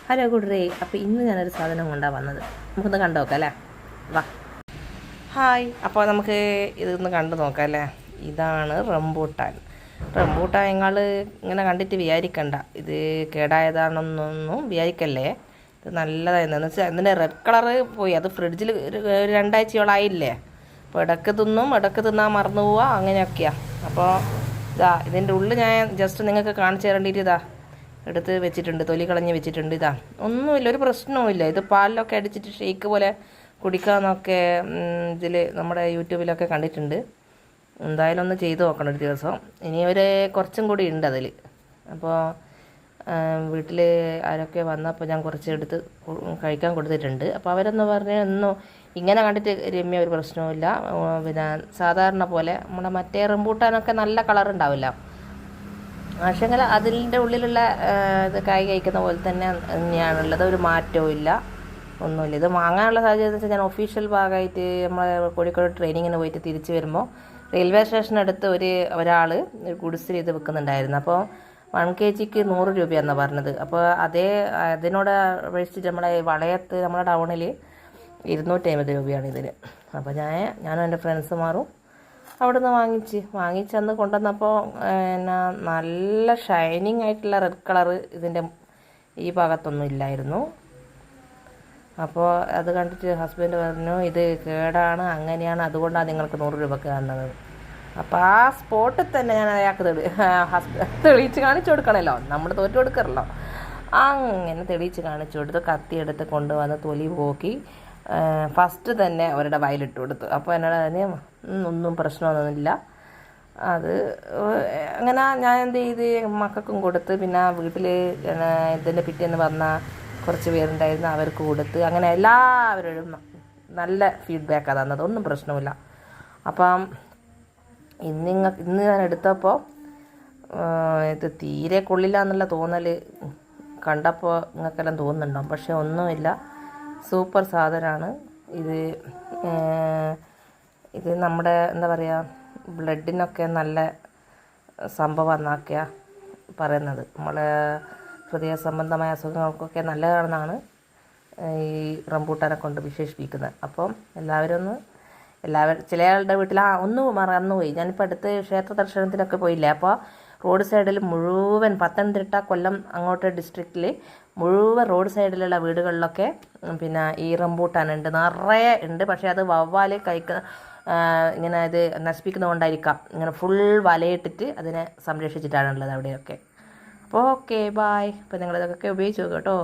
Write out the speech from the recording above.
Hello കൂട്ടരേ, അപ്പോൾ ഇന്ന് ഞാനൊരു സാധനം കൊണ്ടാണ് വന്നത്. നമുക്കൊന്ന് കണ്ടു നോക്കാം അല്ലേ? വാ. ഹായ്. അപ്പോൾ നമുക്ക് ഇതൊന്ന് കണ്ടു നോക്കാം അല്ലേ? ഇതാണ് റംബൂട്ടാൻ. റംബൂട്ടാൻ നിങ്ങൾ ഇങ്ങനെ കണ്ടിട്ട് വിചാരിക്കണ്ട ഇത് കേടായതാണെന്നൊന്നും വിചാരിക്കല്ലേ. ഇത് നല്ലതായിരുന്നു. എന്ന് വെച്ചാൽ ഇതിൻ്റെ റെഡ് കളറ് പോയി. അത് ഫ്രിഡ്ജിൽ ഒരു 2 ആഴ്ചയോളായില്ലേ. അപ്പോൾ ഇടയ്ക്ക് തിന്നും, ഇടയ്ക്ക് തിന്നാൻ മറന്നു പോവുക, അങ്ങനെയൊക്കെയാണ്. അപ്പോൾ ഇതിൻ്റെ ഉള്ളിൽ ഞാൻ ജസ്റ്റ് നിങ്ങൾക്ക് കാണിച്ചു തരേണ്ടിയിട്ട് എടുത്ത് വെച്ചിട്ടുണ്ട്, തൊലി കളഞ്ഞ് വെച്ചിട്ടുണ്ട്. ഒന്നുമില്ല, ഒരു പ്രശ്നവുമില്ല. ഇത് പാലിലൊക്കെ അടിച്ചിട്ട് ഷേക്ക് പോലെ കുടിക്കാമെന്നൊക്കെ ഇതിൽ നമ്മുടെ യൂട്യൂബിലൊക്കെ കണ്ടിട്ടുണ്ട്. എന്തായാലും ഒന്ന് ചെയ്ത് നോക്കണം ഒരു ദിവസം. ഇനി കുറച്ചും കൂടി ഉണ്ട് അതിൽ. അപ്പോൾ വീട്ടിൽ ആരൊക്കെ വന്നപ്പോൾ ഞാൻ കുറച്ച് എടുത്ത് കഴിക്കാൻ കൊടുത്തിട്ടുണ്ട്. അപ്പോൾ അവരെന്ന് പറഞ്ഞാൽ ഒന്നും ഇങ്ങനെ കണ്ടിട്ട് രമ്യ ഒരു പ്രശ്നവുമില്ല. പിന്നെ സാധാരണ പോലെ നമ്മുടെ മറ്റേ റംബൂട്ടാനൊക്കെ നല്ല കളർ ഉണ്ടാവില്ല, പക്ഷേങ്കിൽ അതിൻ്റെ ഉള്ളിലുള്ള ഇത് കായ് കഴിക്കുന്ന പോലെ തന്നെയാണുള്ളത്. ഒരു മാറ്റവും ഇല്ല, ഒന്നുമില്ല. ഇത് വാങ്ങാനുള്ള സാഹചര്യം എന്ന് വെച്ചാൽ ഞാൻ ഒഫീഷ്യൽ ഭാഗമായിട്ട് നമ്മളെ കോഴിക്കോട് ട്രെയിനിങ്ങിന് പോയിട്ട് തിരിച്ച് വരുമ്പോൾ റെയിൽവേ സ്റ്റേഷനടുത്ത് ഒരാൾ ഒരു ഗുഡ്സിൽ ഇത് വെക്കുന്നുണ്ടായിരുന്നു. അപ്പോൾ 1 kgക്ക് 100 രൂപയാണെന്നാണ് പറഞ്ഞത്. അപ്പോൾ അതിനോട് അപേക്ഷിച്ചിട്ട് നമ്മളെ വളയത്ത് നമ്മുടെ ടൗണിൽ 250 രൂപയാണ് ഇതിന്. അപ്പോൾ ഞാനും എൻ്റെ ഫ്രണ്ട്സുമാരും അവിടെ നിന്ന് വാങ്ങിച്ചന്ന് കൊണ്ടുവന്നപ്പോൾ നല്ല ഷൈനിങ് ആയിട്ടുള്ള റെഡ് കളറ് ഇതിൻ്റെ ഈ ഭാഗത്തൊന്നും ഇല്ലായിരുന്നു. അപ്പോൾ അത് കണ്ടിട്ട് ഹസ്ബൻഡ് പറഞ്ഞു ഇത് കേടാണ്, അങ്ങനെയാണ്, അതുകൊണ്ടാണ് നിങ്ങൾക്ക് 100 രൂപക്ക് തന്നത്. അപ്പോൾ ആ സ്പോട്ടിൽ തന്നെ ഞാൻ അയാൾക്ക് തെളിയിച്ച് കാണിച്ചു കൊടുക്കണമല്ലോ, നമ്മൾ തോറ്റു കൊടുക്കറല്ലോ. അങ്ങനെ തെളിയിച്ച് കാണിച്ചു കൊടുത്ത് കത്തിയെടുത്ത് കൊണ്ടുവന്ന് തൊലി പോക്കി ഫസ്റ്റ് തന്നെ അവരുടെ വയലിട്ട് കൊടുത്തു. അപ്പോൾ എന്നോട് ഒന്നും പ്രശ്നമൊന്നുമില്ല. അത് അങ്ങനെ ഞാൻ എന്ത് ചെയ്ത് മക്കൾക്കും കൊടുത്ത്, പിന്നെ വീട്ടിൽ ഇതിൻ്റെ പിറ്റേന്ന് വന്ന കുറച്ച് പേരുണ്ടായിരുന്നു, അവർക്ക് കൊടുത്ത്. അങ്ങനെ എല്ലാവരോടും നല്ല ഫീഡ്ബാക്കാണ് തന്നത്, ഒന്നും പ്രശ്നമില്ല. അപ്പം ഇന്ന് ഞാൻ എടുത്തപ്പോൾ ഇത് തീരെ കൊള്ളില്ല എന്നുള്ള തോന്നൽ കണ്ടപ്പോൾ നിങ്ങൾക്കെല്ലാം തോന്നുന്നുണ്ടാവും. പക്ഷേ ഒന്നുമില്ല, സൂപ്പർ സാധനമാണ് ഇത് നമ്മുടെ എന്താ പറയുക, ബ്ലഡിനൊക്കെ നല്ല സംഭവം എന്നൊക്കെയാണ് പറയുന്നത്. നമ്മളെ ഹൃദയ സംബന്ധമായ അസുഖങ്ങൾക്കൊക്കെ നല്ലതാണെന്നാണ് ഈ റംബൂട്ടാനെ കൊണ്ട് വിശേഷിപ്പിക്കുന്നത്. അപ്പം ചിലയാളുടെ വീട്ടിൽ ഒന്ന് മറന്നുപോയി. ഞാനിപ്പോൾ അടുത്ത് ക്ഷേത്ര ദർശനത്തിനൊക്കെ പോയില്ലേ, അപ്പോൾ റോഡ് സൈഡിൽ മുഴുവൻ പത്തനംതിട്ട കൊല്ലം അങ്ങോട്ട് ഡിസ്ട്രിക്റ്റിൽ മുഴുവൻ റോഡ് സൈഡിലുള്ള വീടുകളിലൊക്കെ പിന്നെ ഈ റംബൂട്ടാനുണ്ട്, നിറയെ ഉണ്ട്. പക്ഷേ അത് വവ്വാൽ ഇങ്ങനെ ഇത് നശിപ്പിക്കുന്നതുകൊണ്ടായിരിക്കാം ഇങ്ങനെ ഫുൾ വലയിട്ടിട്ട് അതിനെ സംരക്ഷിച്ചിട്ടാണുള്ളത് അവിടെയൊക്കെ. അപ്പോൾ ഓക്കെ, ബായ്. അപ്പോൾ നിങ്ങളിതൊക്കെ ഉപയോഗിച്ച് നോക്കുക കേട്ടോ.